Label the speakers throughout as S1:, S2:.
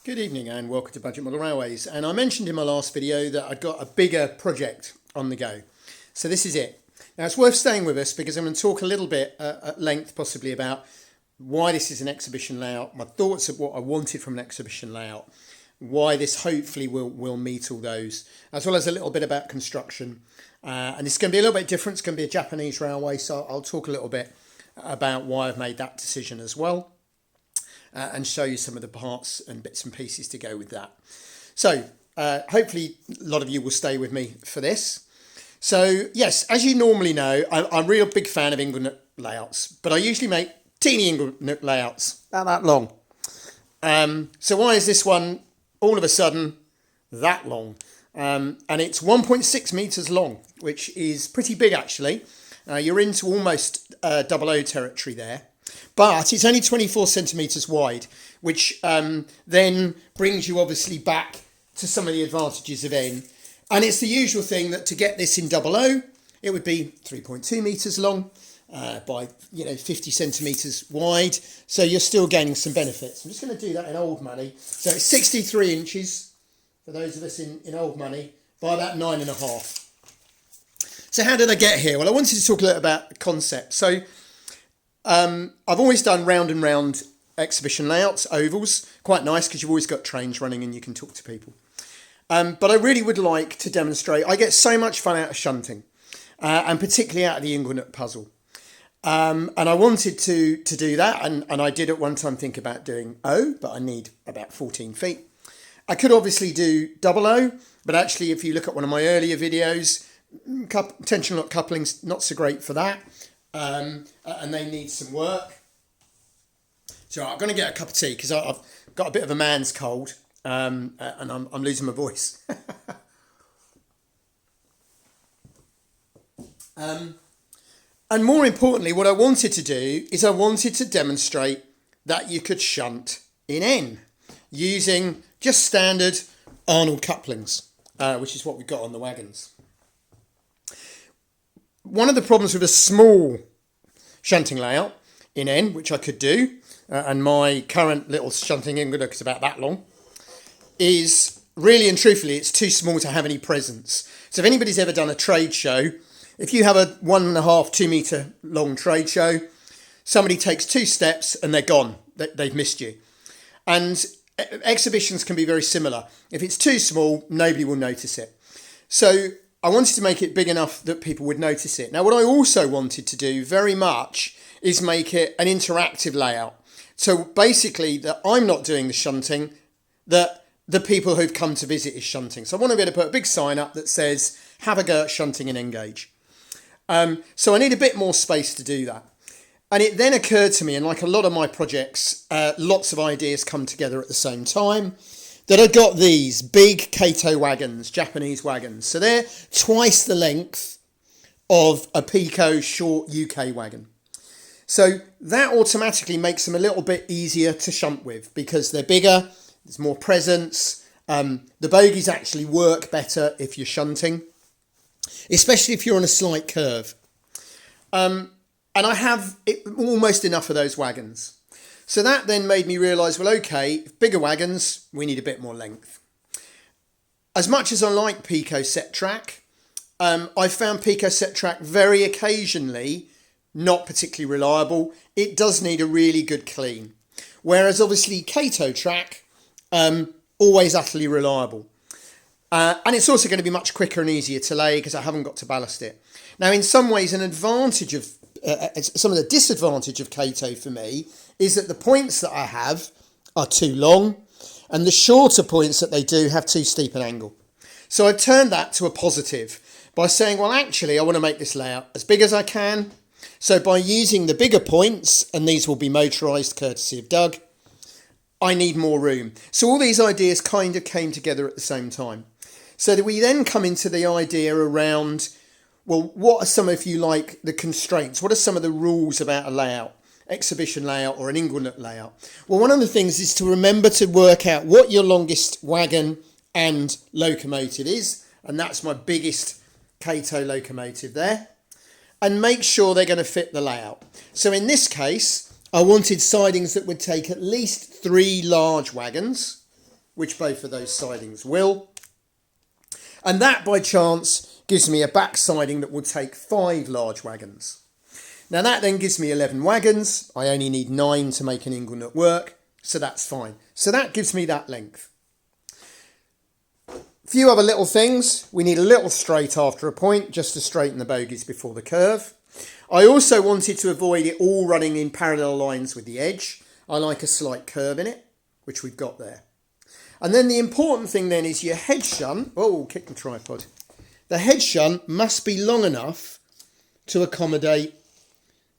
S1: Good evening and welcome to Budget Model Railways. And I mentioned in my last video that I'd got a bigger project on the go. So this is it. Now it's worth staying with us because I'm going to talk a little bit at length possibly about why this is an exhibition layout, my thoughts of what I wanted from an exhibition layout, why this hopefully will meet all those, as well as a little bit about construction. And it's going to be a little bit different. It's going to be a Japanese railway, so I'll talk a little bit about why I've made that decision as well. And show you some of the parts and bits and pieces to go with that. So hopefully a lot of you will stay with me for this. So yes, as you normally know, I'm a real big fan of Inglenook layouts, but I usually make teeny Inglenook layouts, about that long. So why is this one all of a sudden that long? And it's 1.6 meters long, which is pretty big actually. You're into almost 00 territory there. But it's only 24 centimetres wide, which then brings you obviously back to some of the advantages of N. And it's the usual thing that to get this in 00, it would be 3.2 metres long by 50 centimetres wide. So you're still gaining some benefits. I'm just going to do that in old money. So it's 63 inches for those of us in old money by about 9.5. So how did I get here? Well, I wanted to talk a little about the concept. So I've always done round and round exhibition layouts, ovals, quite nice because you've always got trains running and you can talk to people. But I really would like to demonstrate, I get so much fun out of shunting and particularly out of the Inglenook puzzle. And I wanted to do that and I did at one time think about doing O, but I need about 14 feet. I could obviously do 00, but actually if you look at one of my earlier videos, tension lock coupling's not so great for that. And they need some work. So I'm going to get a cup of tea because I've got a bit of a man's cold and I'm losing my voice. And more importantly, what I wanted to do is I wanted to demonstrate that you could shunt in N using just standard Arnold couplings, which is what we've got on the wagons. One of the problems with a small shunting layout in N, which I could do, and my current little shunting Inglenook is about that long, is really and truthfully it's too small to have any presence. So if anybody's ever done a trade show, if you have a 1.5, 2 metre long trade show, somebody takes 2 steps and they're gone. They've missed you. And exhibitions can be very similar. If it's too small, nobody will notice it. So I wanted to make it big enough that people would notice it. Now, what I also wanted to do very much is make it an interactive layout. So basically that I'm not doing the shunting, that the people who've come to visit is shunting. So I want to be able to put a big sign up that says, have a go at shunting and engage. So I need a bit more space to do that. And it then occurred to me, and like a lot of my projects, lots of ideas come together at the same time, that I got these big Kato wagons, Japanese wagons. So they're twice the length of a Pico short UK wagon. So that automatically makes them a little bit easier to shunt with because they're bigger, there's more presence. The bogies actually work better if you're shunting, especially if you're on a slight curve. And I have almost enough of those wagons. So that then made me realise, well, okay, bigger wagons, we need a bit more length. As much as I like Pico set track, I found Pico set track very occasionally not particularly reliable. It does need a really good clean. Whereas obviously Kato track, always utterly reliable. And it's also going to be much quicker and easier to lay because I haven't got to ballast it. Now, in some ways, an advantage of some of the disadvantage of Kato for me is that the points that I have are too long and the shorter points that they do have too steep an angle. So I've turned that to a positive by saying, well, actually, I want to make this layout as big as I can. So by using the bigger points, and these will be motorised courtesy of Doug, I need more room. So all these ideas kind of came together at the same time. So that we then come into the idea around, well, what are some, if you like, the constraints? What are some of the rules about a layout, exhibition layout or an Inglenook layout? Well, one of the things is to remember to work out what your longest wagon and locomotive is. And that's my biggest Kato locomotive there. And make sure they're going to fit the layout. So in this case, I wanted sidings that would take at least 3 large wagons which both of those sidings will. And that, by chance, gives me a back siding that will take 5 large wagons. Now that then gives me 11 wagons. I only need 9 to make an inglenook work, so that's fine. So that gives me that length. A few other little things. We need a little straight after a point, just to straighten the bogies before the curve. I also wanted to avoid it all running in parallel lines with the edge. I like a slight curve in it, which we've got there. And then the important thing then is your head shunt. Oh, kick the tripod. The head shunt must be long enough to accommodate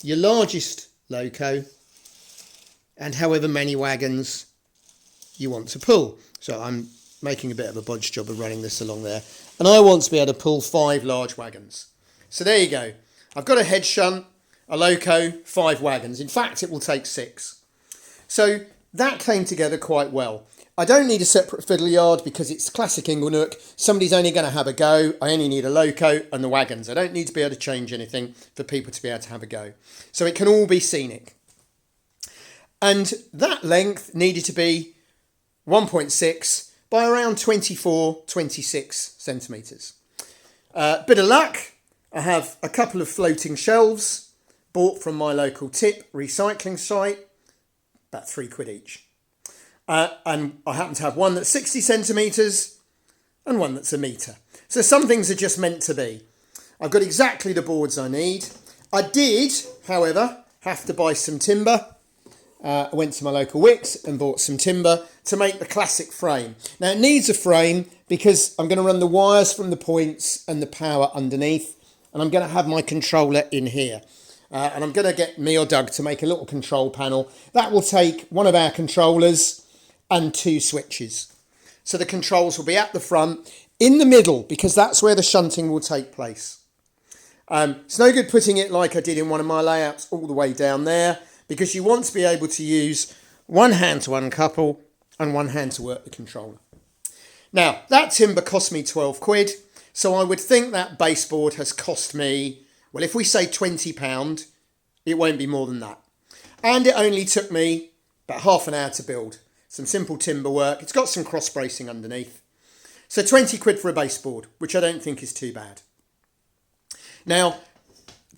S1: your largest loco and however many wagons you want to pull. So I'm making a bit of a bodge job of running this along there. And I want to be able to pull 5 large wagons. So there you go. I've got a head shunt, a loco, 5 wagons. In fact, it will take 6. So that came together quite well. I don't need a separate fiddle yard because it's classic inglenook. Somebody's only going to have a go. I only need a loco and the wagons. I don't need to be able to change anything for people to be able to have a go. So it can all be scenic. And that length needed to be 1.6 by around 24, 26 centimetres. Bit of luck. I have a couple of floating shelves bought from my local tip recycling site, about £3 each. And I happen to have one that's 60 centimetres and one that's a metre. So some things are just meant to be. I've got exactly the boards I need. I did, however, have to buy some timber. I went to my local Wicks and bought some timber to make the classic frame. Now it needs a frame because I'm going to run the wires from the points and the power underneath. And I'm going to have my controller in here. And I'm going to get me or Doug to make a little control panel. That will take one of our controllers and 2 switches. So the controls will be at the front, in the middle, because that's where the shunting will take place. It's no good putting it like I did in one of my layouts all the way down there, because you want to be able to use one hand to uncouple and one hand to work the controller. Now, that timber cost me £12, so I would think that baseboard has cost me, well, if we say £20, it won't be more than that. And it only took me about half an hour to build. Some simple timber work. It's got some cross bracing underneath. So £20 for a baseboard, which I don't think is too bad. Now,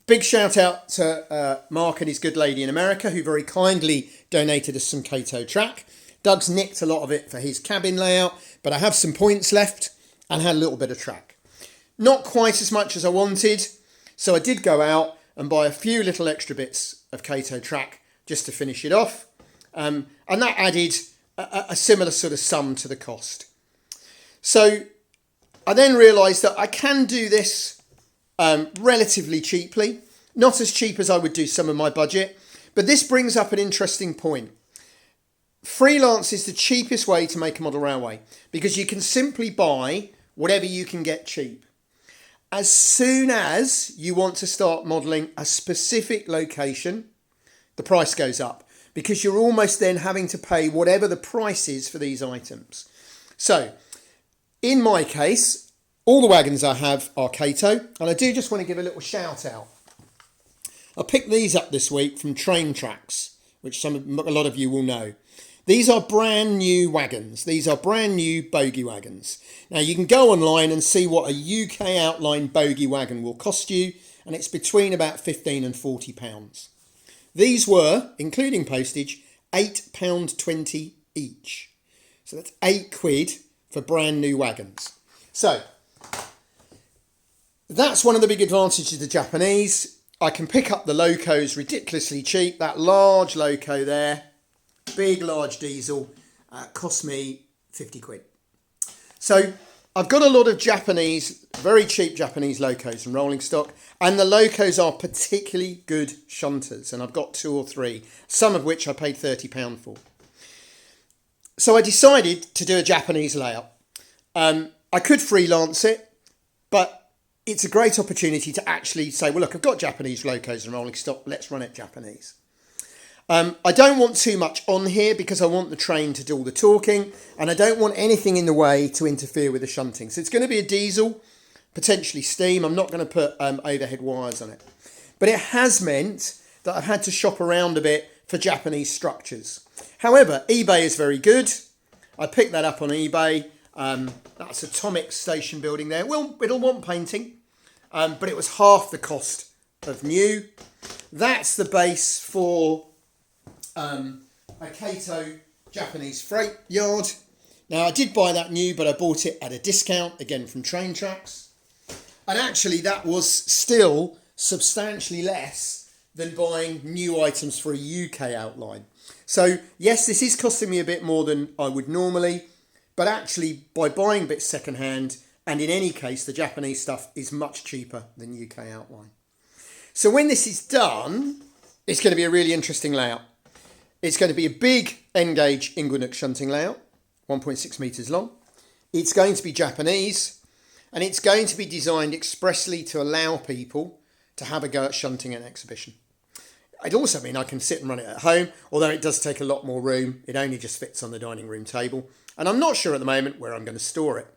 S1: big shout out to Mark and his good lady in America, who very kindly donated us some Kato track. Doug's nicked a lot of it for his cabin layout, but I have some points left and had a little bit of track. Not quite as much as I wanted, so I did go out and buy a few little extra bits of Kato track just to finish it off. And that added a similar sort of sum to the cost. So I then realised that I can do this relatively cheaply. Not as cheap as I would do some of my budget, but this brings up an interesting point. Freelance is the cheapest way to make a model railway because you can simply buy whatever you can get cheap. As soon as you want to start modelling a specific location, the price goes up, because you're almost then having to pay whatever the price is for these items. So, in my case, all the wagons I have are Kato, and I do just want to give a little shout out. I picked these up this week from Train Tracks, which a lot of you will know. These are brand new wagons. These are brand new bogie wagons. Now you can go online and see what a UK outline bogie wagon will cost you, and it's between about £15 and £40. These were, including postage, £8.20 each. So that's £8 for brand new wagons. So that's one of the big advantages of the Japanese. I can pick up the locos ridiculously cheap. That large loco there, big large diesel, cost me £50. So I've got a lot of Japanese, very cheap Japanese locos and rolling stock, and the locos are particularly good shunters, and I've got 2 or 3, some of which I paid £30 for. So I decided to do a Japanese layout. I could freelance it, but it's a great opportunity to actually say, well, look, I've got Japanese locos and rolling stock, let's run it Japanese. I don't want too much on here because I want the train to do all the talking, and I don't want anything in the way to interfere with the shunting. So it's going to be a diesel, potentially steam. I'm not going to put overhead wires on it. But it has meant that I've had to shop around a bit for Japanese structures. However, eBay is very good. I picked that up on eBay. That's Atomic Station building there. Well, it'll want painting, but it was half the cost of new. That's the base for a Kato Japanese freight yard. Now, I did buy that new, but I bought it at a discount, again from Train Tracks. And actually, that was still substantially less than buying new items for a UK outline. So, yes, this is costing me a bit more than I would normally, but actually, by buying bits secondhand, and in any case, the Japanese stuff is much cheaper than UK outline. So when this is done, it's going to be a really interesting layout. It's going to be a big N-gauge Inglenook shunting layout, 1.6 metres long. It's going to be Japanese, and it's going to be designed expressly to allow people to have a go at shunting at an exhibition. It'd also mean I can sit and run it at home, although it does take a lot more room. It only just fits on the dining room table. And I'm not sure at the moment where I'm going to store it.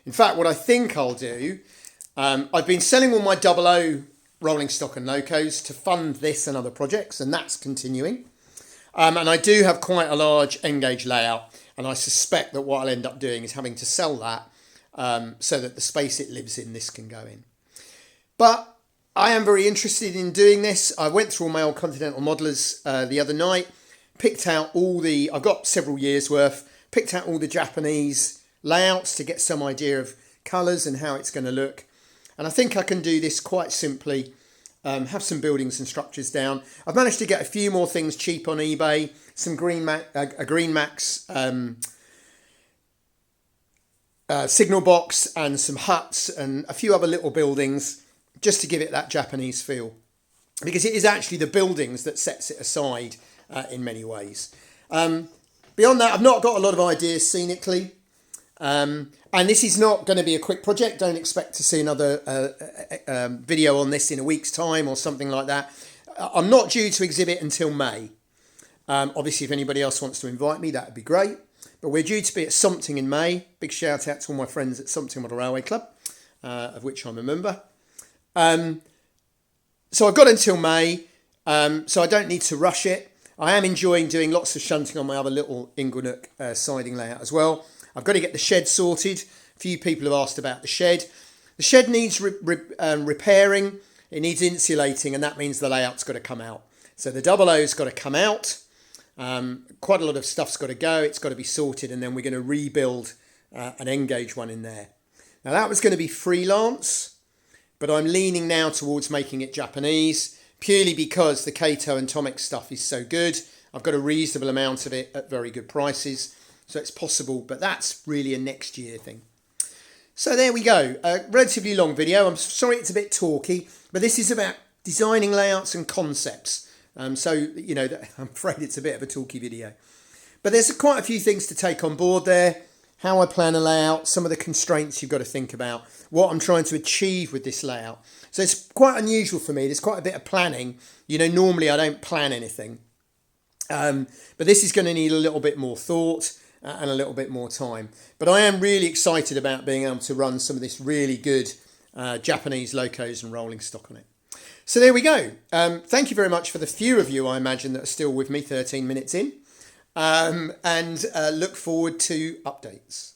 S1: In fact, what I think I'll do, I've been selling all my 00 rolling stock and locos to fund this and other projects, and that's continuing. And I do have quite a large N-gauge layout, and I suspect that what I'll end up doing is having to sell that so that the space it lives in, this can go in. But I am very interested in doing this. I went through all my old Continental modelers the other night, picked out I've got several years worth, picked out all the Japanese layouts to get some idea of colours and how it's going to look. And I think I can do this quite simply, have some buildings and structures down. I've managed to get a few more things cheap on eBay, some a Green Max signal box and some huts and a few other little buildings, just to give it that Japanese feel, because it is actually the buildings that sets it aside in many ways. Beyond that, I've not got a lot of ideas scenically, and this is not going to be a quick project. Don't expect to see another video on this in a week's time or something like that. I'm not due to exhibit until May. Obviously, if anybody else wants to invite me, that would be great. But we're due to be at Shunting in May. Big shout out to all my friends at Shunting Model Railway Club, of which I'm a member. So I've got until May, so I don't need to rush it. I am enjoying doing lots of shunting on my other little Inglenook siding layout as well. I've got to get the shed sorted. A few people have asked about the shed. The shed needs repairing. It needs insulating, and that means the layout's got to come out. So the 00's got to come out. Quite a lot of stuff's got to go. It's got to be sorted, and then we're going to rebuild an N-gauge one in there. Now that was going to be freelance, but I'm leaning now towards making it Japanese, purely because the Kato and Atomic stuff is so good. I've got a reasonable amount of it at very good prices, so it's possible, but that's really a next year thing. So there we go, a relatively long video. I'm sorry it's a bit talky, but this is about designing layouts and concepts. So, you know, I'm afraid it's a bit of a talky video. But there's quite a few things to take on board there. How I plan a layout, some of the constraints you've got to think about, what I'm trying to achieve with this layout. So it's quite unusual for me. There's quite a bit of planning. You know, normally I don't plan anything. But this is going to need a little bit more thought and a little bit more time. But I am really excited about being able to run some of this really good Japanese locos and rolling stock on it. So there we go. Thank you very much for the few of you, I imagine, that are still with me 13 minutes in. And look forward to updates.